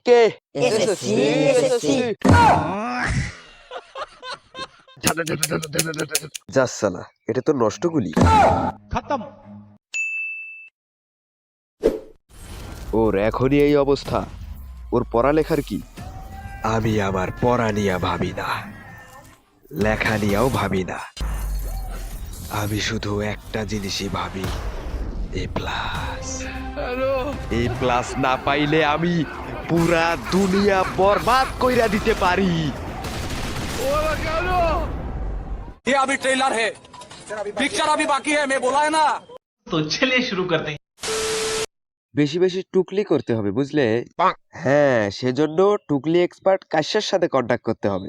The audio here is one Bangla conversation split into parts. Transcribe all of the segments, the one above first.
কে এসএসসি এসএসসি যাস সালা, এটা তো নষ্ট গুলি। खत्म। ওর এখনই এই অবস্থা, ওর পড়ালেখার কি? আমি আমার পড়া নিয়ে ভাবি না, লেখা নিয়েও ভাবি না। আমি শুধু একটা জিনিসই ভাবি, এ প্লাস। এ প্লাস না পাইলে আমি পুরা দুনিয়া বরবাদ কইরা দিতে পারি। ये अभी ट्रेलर है, पिक्चर अभी बाकी है, मैं बोला है ना। तो चलिए शुरू करते हैं। বেশি বেশি টুকলি করতে হবে, বুঝলে? হ্যাঁ, সেজন্য টুকলি এক্সপার্ট কাশ্যের সাথে কন্ট্যাক্ট করতে হবে।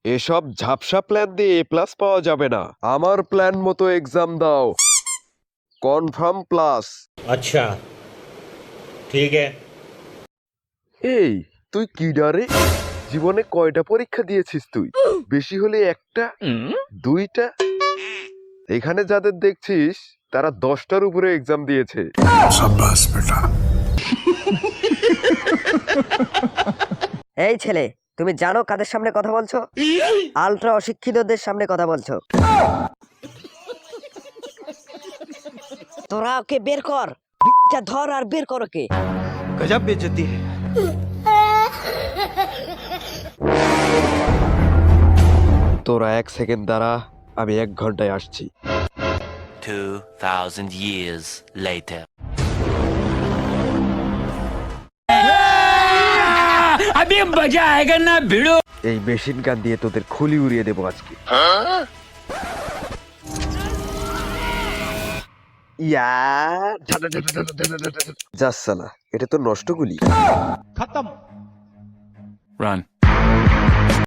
এসব ঝাপসা প্ল্যান দিয়ে এ প্লাস পাওয়া যাবে না। আমার প্ল্যান মতো এক্সাম দাও, কনফার্ম প্লাস। अच्छा ठीक है। এই তুই কি ডারে? জীবনে কয়টা পরীক্ষা দিয়েছিস তুই? বেশি হলে একটা, দুইটা। এখানে যাদের দেখছিস তারা 10টার উপরে এক্সাম দিয়েছে। এই ছেলে, তুমি জানো কাদের সামনে কথা বলছো? আলট্রা অশিক্ষিতদের সামনে কথা বলছো। তোরা ওকে বের কর, বিটটা ধর আর বের কর ওকে। গজব বেজতি। তোরা 1 সেকেন্ড দাঁড়া, আমি 1 ঘন্টায় আসছি। 2000 years later. अभी मजा आएगा ना भिड़ो। এই মেশিন গান দিয়ে তোদের খুলি উড়িয়ে দেবো আজকে। ইয়া যাস সালা, এটা তো নষ্ট গুলি। खत्म। Run.